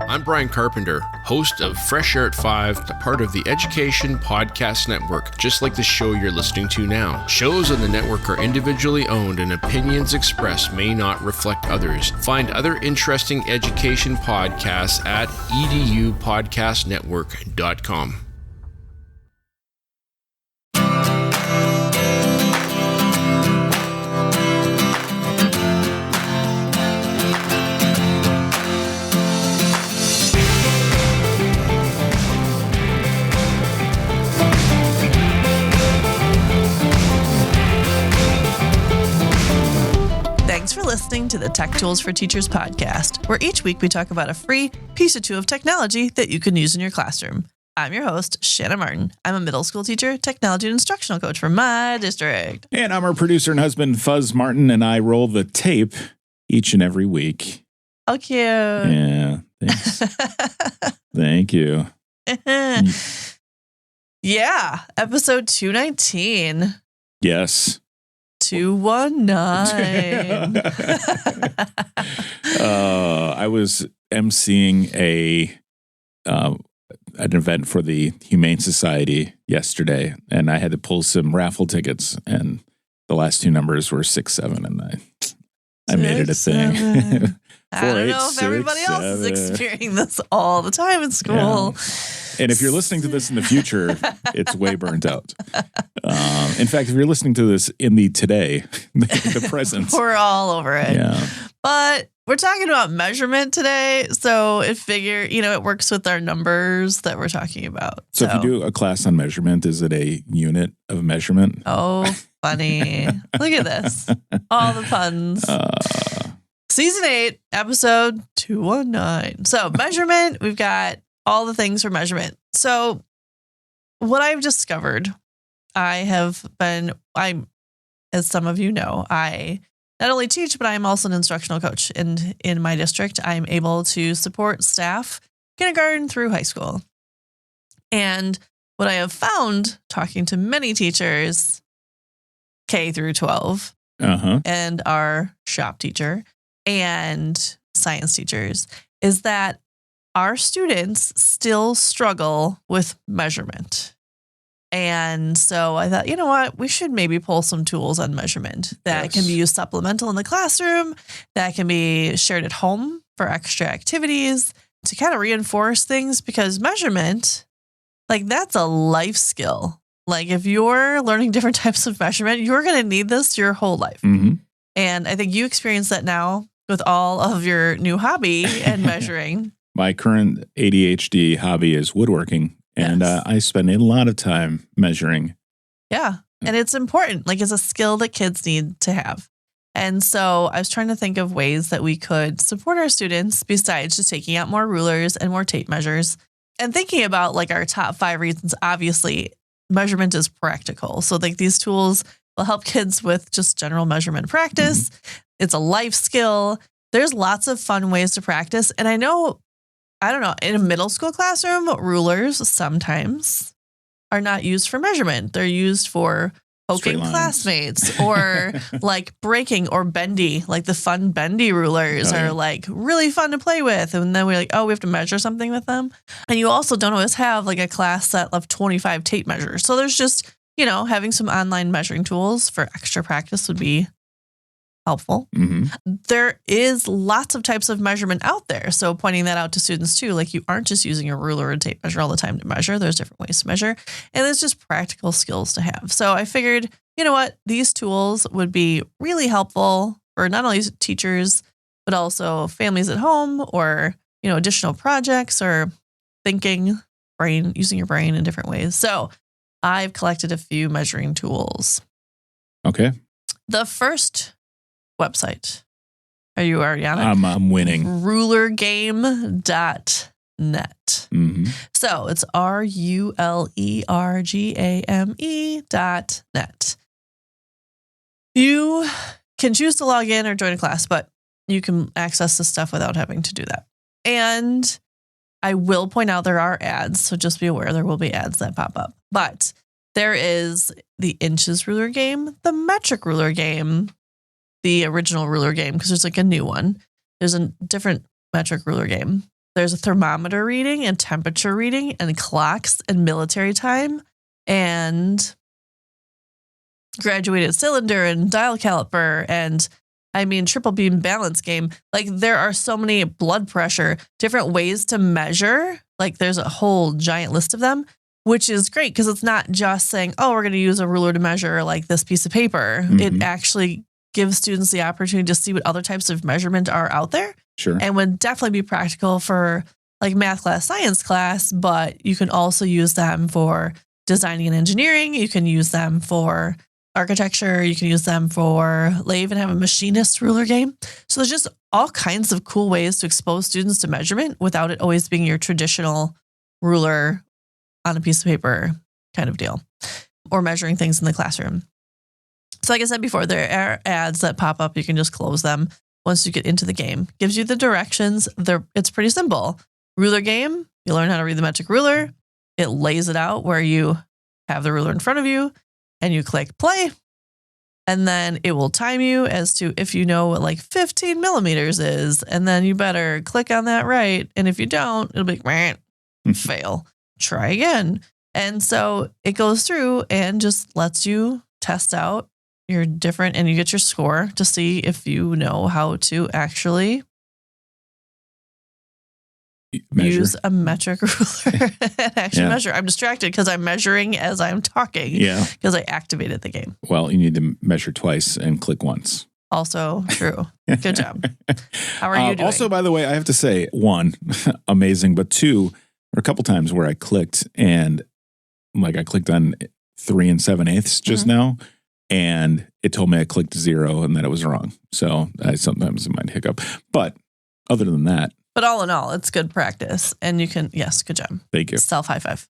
I'm Brian Carpenter, host of Fresh Air at 5, a part of the Education Podcast Network, just like the show you're listening to now. Shows on the network are individually owned and opinions expressed may not reflect others. Find other interesting education podcasts at edupodcastnetwork.com. Thanks for listening to the Tech Tools for Teachers podcast, where each week we talk about a free piece or two of technology that you can use in your classroom. I'm your host, Shanna Martin. I'm a middle school teacher, technology and instructional coach for my district. And I'm our producer and husband, Fuzz Martin, and I roll the tape each and every week. Oh, cute. Yeah, thanks. Thank you. Yeah, episode 219. Yes. 219. I was emceeing an event for the Humane Society yesterday, and I had to pull some raffle tickets, and the last two numbers were 6, 7, and I made it a thing. I don't know if everybody else is experiencing this all the time in school. Yeah. And if you're listening to this in the future, it's way burnt out. In fact, if you're listening to this in the today, the present, we're all over it. Yeah. But we're talking about measurement today. So it works with our numbers that we're talking about. So if you do a class on measurement, is it a unit of measurement? Oh, funny. Look at this. All the puns. Season 8, episode 219. So measurement, we've got all the things for measurement. So what I've discovered, as some of you know, I not only teach, but I'm also an instructional coach. And in my district, I'm able to support staff kindergarten through high school. And what I have found talking to many teachers, K through 12, and our shop teacher and science teachers, is that our students still struggle with measurement. And so I thought, you know what, we should maybe pull some tools on measurement that can be used supplemental in the classroom, that can be shared at home for extra activities to kind of reinforce things, because measurement, that's a life skill. If you're learning different types of measurement, you're going to need this your whole life. Mm-hmm. And I think you experience that now with all of your new hobby and measuring. My current ADHD hobby is woodworking, and I spend a lot of time measuring. Yeah, and it's important. It's a skill that kids need to have. And so I was trying to think of ways that we could support our students besides just taking out more rulers and more tape measures, and thinking about our top 5 reasons. Obviously, measurement is practical. So these tools will help kids with just general measurement practice. Mm-hmm. It's a life skill. There's lots of fun ways to practice. And I don't know, in a middle school classroom, rulers sometimes are not used for measurement. They're used for poking classmates or breaking or bendy. The fun bendy rulers are really fun to play with. And then we're we have to measure something with them. And you also don't always have a class set of 25 tape measures. So there's just, having some online measuring tools for extra practice would be helpful. Mm-hmm. There is lots of types of measurement out there. So pointing that out to students too, you aren't just using a ruler and tape measure all the time to measure. There's different ways to measure, and there's just practical skills to have. So I figured, you know what, these tools would be really helpful for not only teachers, but also families at home, or, additional projects, or using your brain in different ways. So I've collected a few measuring tools. Okay. The first website. Are you already on it? I'm winning. RulerGame.net. Mm-hmm. So it's RulerGame.net. You can choose to log in or join a class, but you can access this stuff without having to do that. And I will point out there are ads, so just be aware there will be ads that pop up. But there is the inches ruler game, the metric ruler game, the original ruler game, because there's a new one. There's a different metric ruler game. There's a thermometer reading and temperature reading and clocks and military time and graduated cylinder and dial caliper and triple beam balance game. Like there are so many blood pressure, different ways to measure. Like there's a whole giant list of them, which is great because it's not just saying, oh, we're going to use a ruler to measure like this piece of paper. It actually gives students the opportunity to see what other types of measurement are out there. Sure. And would definitely be practical for like math class, science class, but you can also use them for designing and engineering. You can use them for architecture. You can use them for, they even have a machinist ruler game. So there's just all kinds of cool ways to expose students to measurement without it always being your traditional ruler on a piece of paper kind of deal or measuring things in the classroom. So like I said before, there are ads that pop up. You can just close them once you get into the game. Gives you the directions. It's pretty simple. Ruler game, you learn how to read the metric ruler. It lays it out where you have the ruler in front of you and you click play. And then it will time you as to if you know what like 15 millimeters is. And then you better click on that right. And if you don't, it'll be fail. Try again. And so it goes through and just lets you test out your different, and you get your score to see if you know how to actually use a metric ruler and actually measure. I'm distracted because I'm measuring as I'm talking because I activated the game. Well, you need to measure twice and click once. Also true. Good job. How are you doing? Also, by the way, I have to say, one, amazing, but two, there were a couple times where I clicked and like I clicked on 3 7/8 just now. And it told me I clicked 0 and that it was wrong. So I sometimes might hiccup. But other than that. But all in all, it's good practice. And you can, yes, good job. Thank you. Self high five.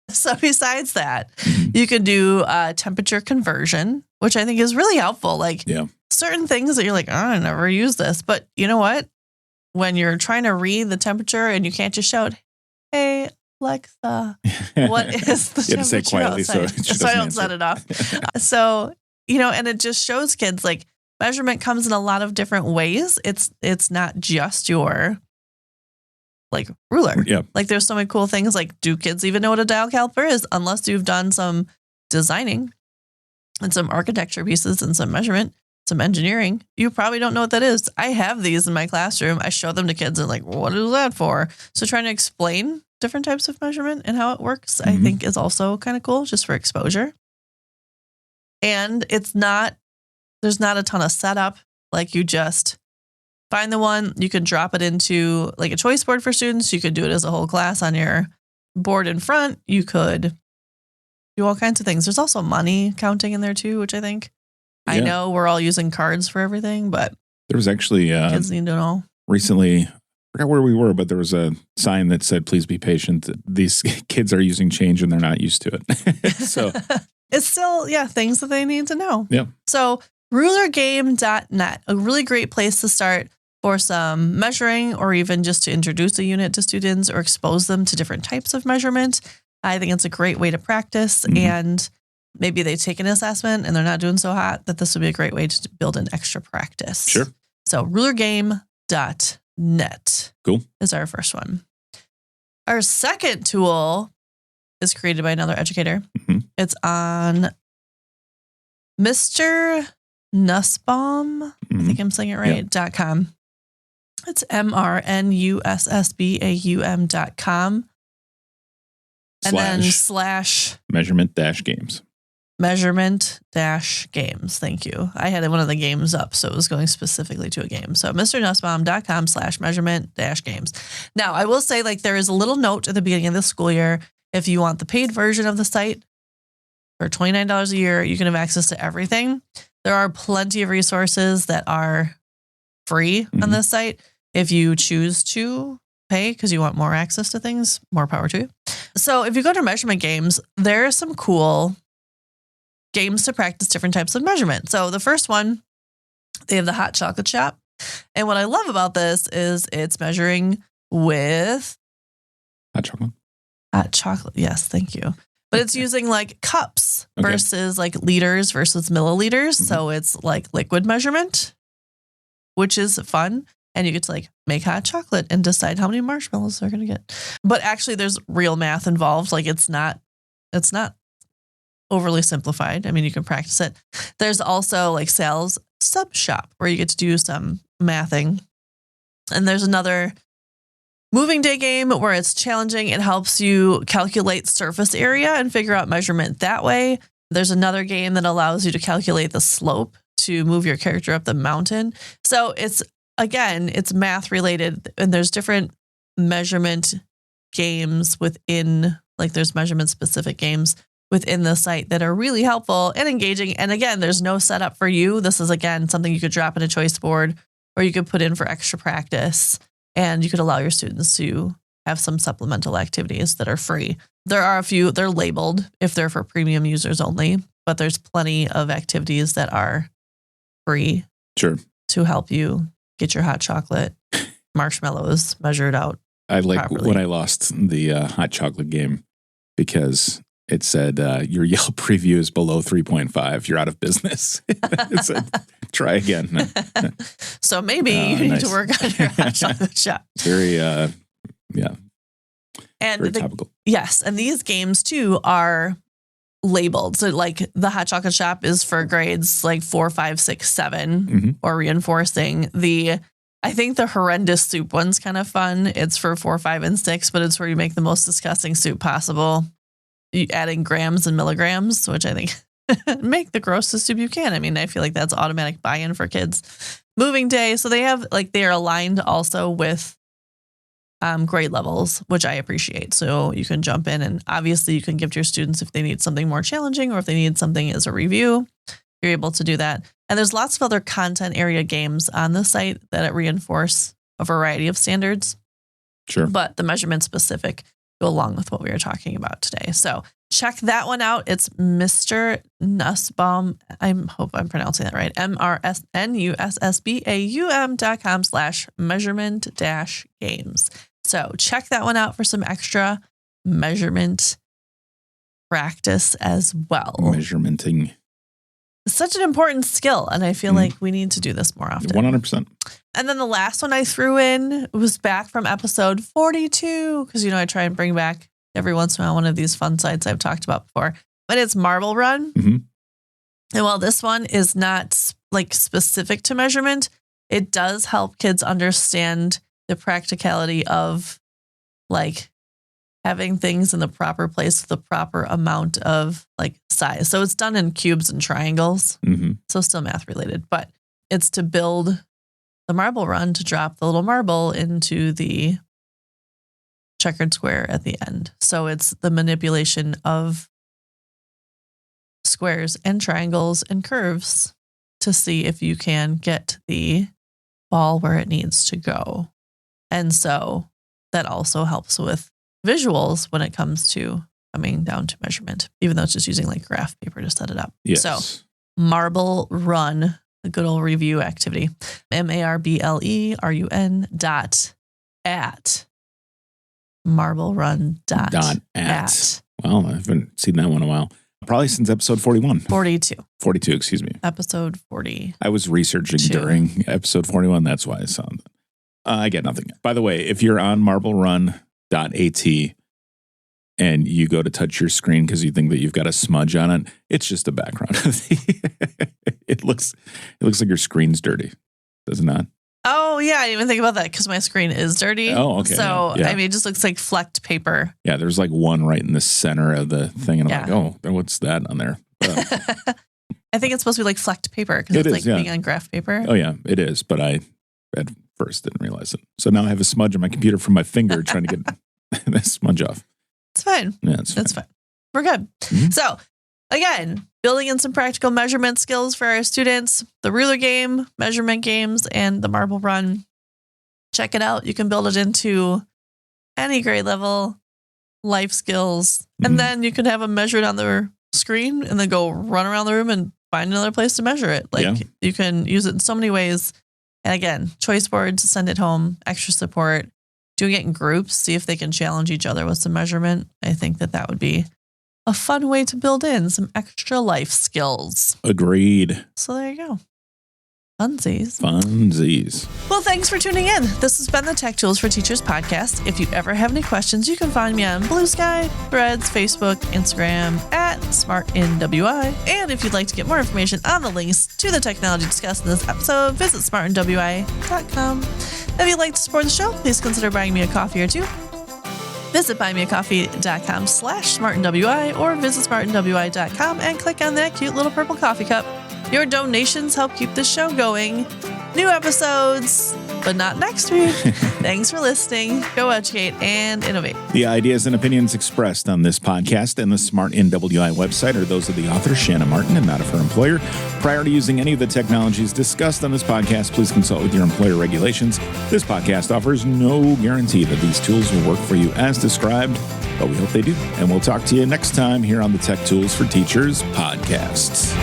So besides that, you can do temperature conversion, which I think is really helpful. Like certain things that you're like, oh, I never use this. But you know what? When you're trying to read the temperature and you can't just shout, hey, Alexa, what is the temperature? You have to say quietly so I don't set it off. So, and it just shows kids like measurement comes in a lot of different ways. It's not just your like ruler. Yeah. Like there's so many cool things. Like, do kids even know what a dial caliper is unless you've done some designing and some architecture pieces and some measurement, some engineering? You probably don't know what that is. I have these in my classroom. I show them to kids and like, what is that for? So trying to explain different types of measurement and how it works, I think is also kind of cool just for exposure. And there's not a ton of setup. Like you just find the one, you can drop it into like a choice board for students. You could do it as a whole class on your board in front. You could do all kinds of things. There's also money counting in there too, which I think, I know we're all using cards for everything, but there was actually kids need to know. Recently, I forgot where we were, but there was a sign that said, please be patient. These kids are using change and they're not used to it. So it's still, things that they need to know. Yeah. So RulerGame.net, a really great place to start for some measuring or even just to introduce a unit to students or expose them to different types of measurement. I think it's a great way to practice and maybe they take an assessment and they're not doing so hot that this would be a great way to build an extra practice. Sure. So RulerGame.net. Cool. Is our first one. Our second tool is created by another educator. It's on Mr. Nussbaum, I think I'm saying it right, .com. It's MRNUSSBAUM.com. And then / measurement-games. Measurement-games. Thank you. I had one of the games up, so it was going specifically to a game. So MrNussbaum.com / measurement-games. Now, I will say, like, there is a little note at the beginning of the school year. If you want the paid version of the site for $29 a year, you can have access to everything. There are plenty of resources that are free on this site. If you choose to pay because you want more access to things, more power to you. So if you go to measurement games, there are some cool games to practice different types of measurement. So the first one, they have the hot chocolate shop. And what I love about this is it's measuring with hot chocolate. Hot chocolate. Yes. Thank you. But it's using like cups versus like liters versus milliliters. So it's like liquid measurement, which is fun. And you get to like make hot chocolate and decide how many marshmallows they're going to get. But actually there's real math involved. Like it's not overly simplified. I mean, you can practice it. There's also like sales sub shop where you get to do some mathing. And there's another moving day game where it's challenging. It helps you calculate surface area and figure out measurement that way. There's another game that allows you to calculate the slope to move your character up the mountain. So it's math related, and there's different measurement games within, like there's measurement specific games within the site that are really helpful and engaging. And again, there's no setup for you. This is, again, something you could drop in a choice board or you could put in for extra practice, and you could allow your students to have some supplemental activities that are free. There are a few, they're labeled if they're for premium users only, but there's plenty of activities that are free. Sure. To help you get your hot chocolate marshmallows measured out. I like properly. when I lost the hot chocolate game because it said your Yelp review is below 3.5. You're out of business. It said, try again. So maybe you need to work on your hot chocolate shop. Very, and very topical. Yes. And these games too are labeled. So like the hot chocolate shop is for grades like 4, 5, 6, 7 or reinforcing. I think the horrendous soup one's kind of fun. It's for 4, 5, and 6, but it's where you make the most disgusting soup possible. Adding grams and milligrams, which I think make the grossest soup you can. I mean, I feel like that's automatic buy-in for kids. Moving day. So they are aligned also with grade levels, which I appreciate. So you can jump in and obviously you can give to your students if they need something more challenging or if they need something as a review, you're able to do that. And there's lots of other content area games on the site that reinforce a variety of standards. Sure. But the measurement specific go along with what we were talking about today. So check that one out. It's Mr. Nussbaum. I hope I'm pronouncing that right. MRSNUSSBAUM.com/measurement-games. So check that one out for some extra measurement practice as well. Measurementing. It's such an important skill. And I feel like we need to do this more often. 100%. And then the last one I threw in was back from episode 42. Because, I try and bring back every once in a while one of these fun sites I've talked about before. But it's Marble Run. Mm-hmm. And while this one is not like specific to measurement, it does help kids understand the practicality of like having things in the proper place with the proper amount of like size. So it's done in cubes and triangles. Mm-hmm. So still math related, but it's to build the marble run to drop the little marble into the checkered square at the end. So it's the manipulation of squares and triangles and curves to see if you can get the ball where it needs to go. And so that also helps with visuals when it comes to coming down to measurement, even though it's just using like graph paper to set it up. Yes. So Marble Run, a good old review activity, MarbleRun.at MarbleRun.at. Well, I haven't seen that one in a while. Probably since episode 41. 42. 42, excuse me. Episode 40. I was researching during episode 41. That's why I saw that. I get nothing. By the way, if you're on MarbleRun.at and you go to touch your screen because you think that you've got a smudge on it, it's just a background. It looks like your screen's dirty. Does it not? Oh, yeah. I didn't even think about that because my screen is dirty. Oh, okay. So, yeah. I mean, it just looks like flecked paper. Yeah, there's like one right in the center of the thing. And I'm like, oh, what's that on there? I think it's supposed to be like flecked paper because it's like being on graph paper. Oh, yeah, it is. But I at first didn't realize it. So now I have a smudge on my computer from my finger trying to get that smudge off. It's fine. Yeah, it's fine. We're good. Mm-hmm. So, again, building in some practical measurement skills for our students, the ruler game, measurement games, and the Marble Run. Check it out. You can build it into any grade level, life skills, and then you can have them measured on their screen and then go run around the room and find another place to measure it. You can use it in so many ways. And again, choice boards, send it home, extra support, doing it in groups, see if they can challenge each other with some measurement. I think that would be a fun way to build in some extra life skills. Agreed. So there you go. Funsies. Well, thanks for tuning in. This has been the Tech Tools for Teachers podcast. If you ever have any questions, you can find me on Blue Sky, Threads, Facebook, Instagram at SmartNWI. And if you'd like to get more information on the links to the technology discussed in this episode, visit smartandwi.com. If you'd like to support the show, please consider buying me a coffee or two. Visit buymeacoffee.com/smartandwi or visit smartandwi.com and click on that cute little purple coffee cup. Your donations help keep this show going. New episodes, but not next week. Thanks for listening. Go educate and innovate. The ideas and opinions expressed on this podcast and the Smart NWI website are those of the author, Shanna Martin, and not of her employer. Prior to using any of the technologies discussed on this podcast, please consult with your employer regulations. This podcast offers no guarantee that these tools will work for you as described, but we hope they do. And we'll talk to you next time here on the Tech Tools for Teachers podcasts.